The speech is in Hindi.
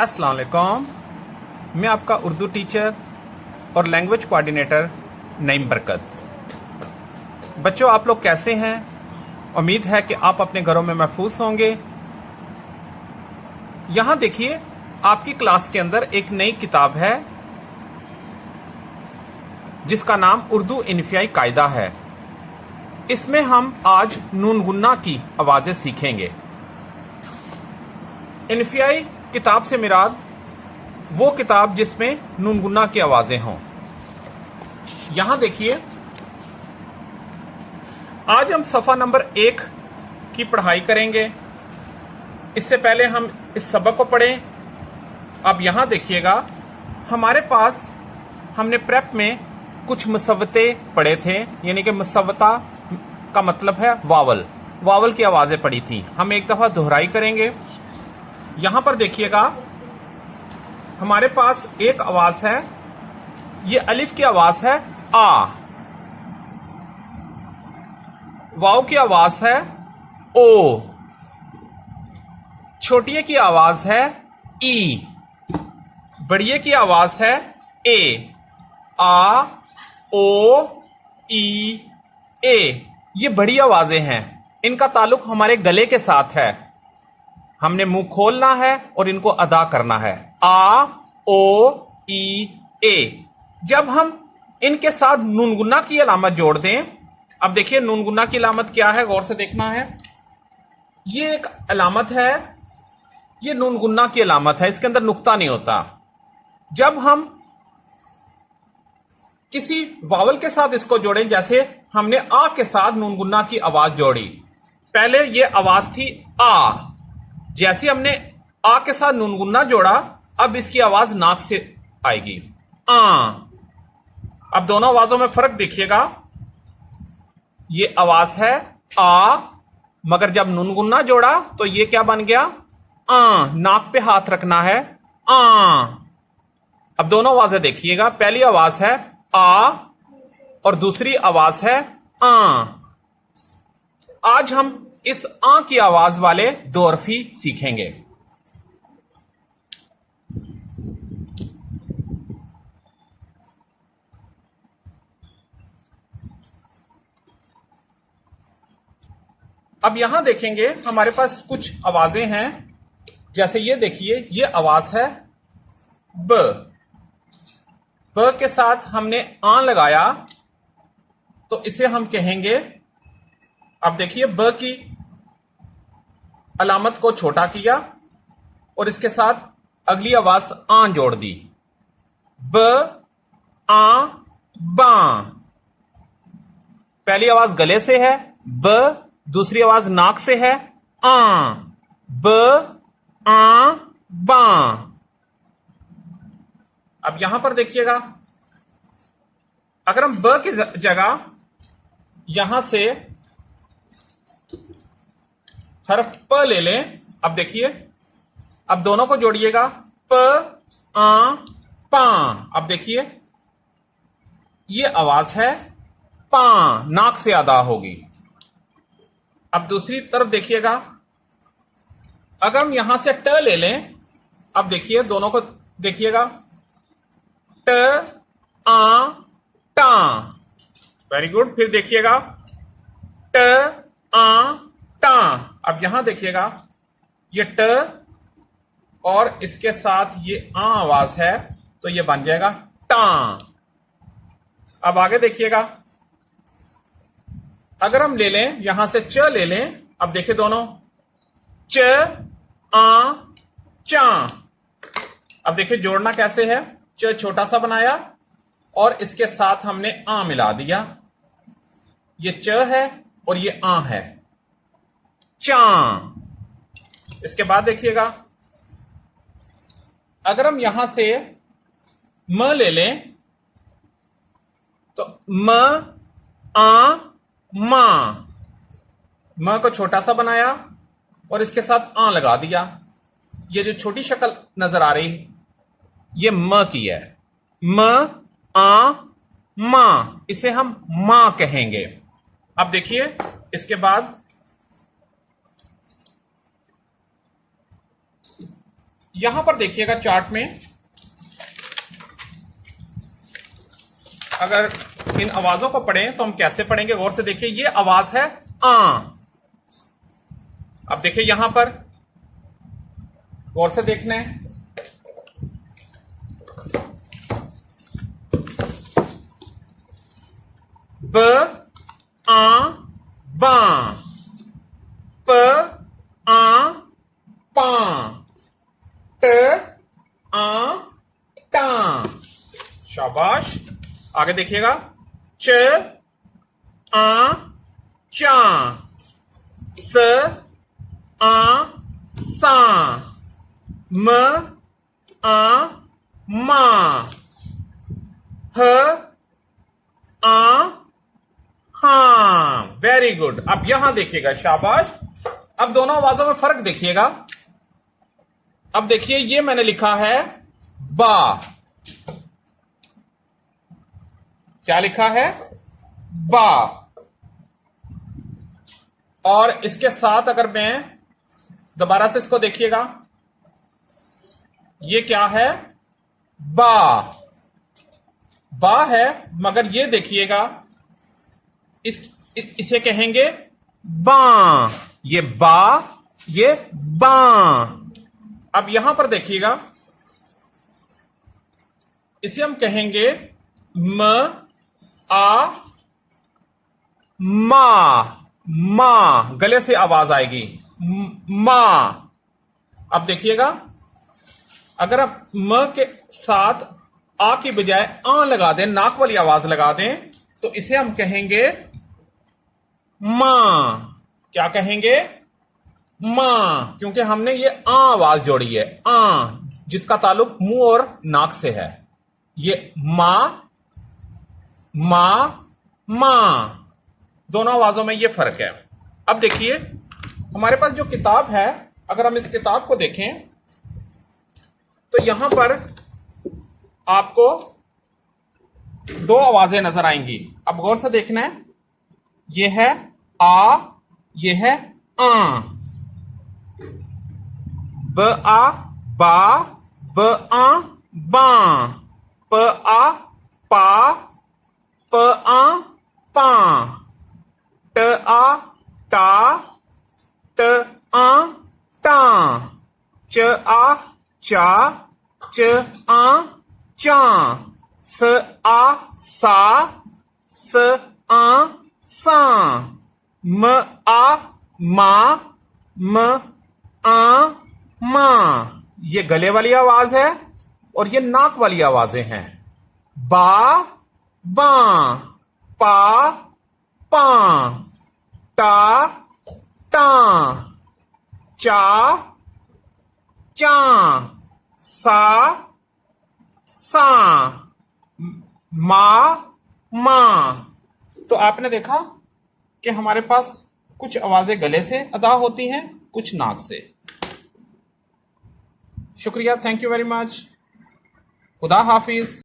अस्सलाम वालेकुम। मैं आपका उर्दू टीचर और लैंग्वेज कोऑर्डिनेटर नईम बरकत। बच्चों, आप लोग कैसे हैं? उम्मीद है कि आप अपने घरों में महफूज होंगे। यहाँ देखिए, आपकी क्लास के अंदर एक नई किताब है जिसका नाम उर्दू इन्फियाई कायदा है। इसमें हम आज नून गुन्ना की आवाज़ें सीखेंगे। इन्फियाई किताब से मुराद वो किताब जिसमें नून गुन्ना की आवाज़ें हों। यहाँ देखिए, आज हम सफ़ा नंबर 1 की पढ़ाई करेंगे। इससे पहले हम इस सबक को पढ़ें। अब यहाँ देखिएगा, हमारे पास हमने प्रेप में कुछ मुसव्वते पढ़े थे, यानी कि मुसव्वता का मतलब है वावल की आवाज़ें पढ़ी थी। हम एक दफ़ा दोहराई करेंगे। यहाँ पर देखिएगा, हमारे पास एक आवाज़ है, ये अलिफ की आवाज़ है आ, वाव की आवाज़ है ओ, छोटिये की आवाज़ है ई, बड़िये की आवाज़ है ए। आ, ओ, ई, ए, ये बड़ी आवाज़ें हैं। इनका ताल्लुक हमारे गले के साथ है। हमने मुंह खोलना है और इनको अदा करना है। आ, ओ, ई, ए। जब हम इनके साथ नून गुन्ना की अलामत जोड़ दें, अब देखिए नून गुन्ना की अलामत क्या है, गौर से देखना है। ये एक अलामत है, ये नून गुन्ना की अलामत है, इसके अंदर नुक्ता नहीं होता। जब हम किसी वावल के साथ इसको जोड़ें, जैसे हमने आ के साथ नून गुन्ना की आवाज जोड़ी, पहले ये आवाज थी आ, जैसे हमने आ के साथ नून गुन्ना जोड़ा, अब इसकी आवाज नाक से आएगी आ। अब दोनों आवाजों में फर्क देखिएगा, ये आवाज है आ, मगर जब नून गुन्ना जोड़ा तो ये क्या बन गया आ। नाक पे हाथ रखना है आ। अब दोनों आवाजें देखिएगा, पहली आवाज है आ और दूसरी आवाज है आ। आज हम इस आ की आवाज वाले दो हरफी सीखेंगे। अब यहां देखेंगे, हमारे पास कुछ आवाजें हैं। जैसे ये देखिए, ये आवाज है ब के साथ हमने आ लगाया तो इसे हम कहेंगे। अब देखिए, ब की अलामत को छोटा किया और इसके साथ अगली आवाज आ जोड़ दी, ब आ बा। पहली आवाज गले से है ब, दूसरी आवाज नाक से है आ, ब आ बा। अब यहां पर देखिएगा, अगर हम ब की जगह यहां से हर्फ प ले लें, अब देखिए, अब दोनों को जोड़िएगा, प आ पा। अब देखिए, ये आवाज है पा, नाक से अदा होगी। अब दूसरी तरफ देखिएगा, अगर हम यहां से ट ले लें, अब देखिए, दोनों को देखिएगा, ट आ टा। Very good. फिर देखिएगा, ट आ टा। अब यहां देखिएगा, ये ट और इसके साथ ये आ आवाज है, तो ये बन जाएगा टा। अब आगे देखिएगा, अगर हम ले लें यहां से च ले लें, अब देखिए दोनों, च आ चा। अब देखिए जोड़ना कैसे है, च छोटा सा बनाया और इसके साथ हमने आ मिला दिया। ये च है और ये आ है, चा। इसके बाद देखिएगा, अगर हम यहां से म ले लें तो म आ मा। म को छोटा सा बनाया और इसके साथ आ लगा दिया। ये जो छोटी शक्ल नजर आ रही, ये म की है, म आ मा, इसे हम मां कहेंगे। अब देखिए, इसके बाद यहां पर देखिएगा चार्ट में, अगर इन आवाजों को पढ़ें तो हम कैसे पढ़ेंगे, गौर से देखिए। ये आवाज है आ। अब देखिए यहां पर गौर से देखना है, ब आ बा, प आ पा, ट आ टा। शाबाश। आगे देखिएगा, च आ चा, स आ सा, म आ मा, ह आ हाँ। Very good. अब यहां देखिएगा, शाबाश। अब दोनों आवाजों में फर्क देखिएगा। अब देखिए ये मैंने लिखा है बा, क्या लिखा है, बा। और इसके साथ अगर मैं दोबारा से इसको देखिएगा, ये क्या है, बा। बा है, मगर ये देखिएगा, इसे कहेंगे बा। ये बा, ये बा। अब यहां पर देखिएगा, इसे हम कहेंगे म आ मा। मा, गले से आवाज आएगी, मा। अब देखिएगा, अगर आप म के साथ आ की बजाय आ लगा दें, नाक वाली आवाज लगा दें, तो इसे हम कहेंगे मां। क्या कहेंगे, मां, क्योंकि हमने ये आ आवाज जोड़ी है, आ, जिसका ताल्लुक मुंह और नाक से है। ये मां, मां, मां, दोनों आवाजों में ये फर्क है। अब देखिए हमारे पास जो किताब है, अगर हम इस किताब को देखें तो यहां पर आपको दो आवाजें नजर आएंगी। अब गौर से देखना है, ये है आ, ये है आ। ब आ बा, ब आ बा, प आ पा, प आ पा, ट आ टा, ट आ टा, च आ चा, च आ चा, स आ सा, स आ सा, म आ मा, म आ मा। ये गले वाली आवाज है और ये नाक वाली आवाजें हैं। बा बा, पा पा, टा टा, चा चा, सा सा, मा मा। तो आपने देखा कि हमारे पास कुछ आवाजें गले से अदा होती हैं, कुछ नाक से। शुक्रिया, थैंक यू वेरी मच। खुदा हाफिज।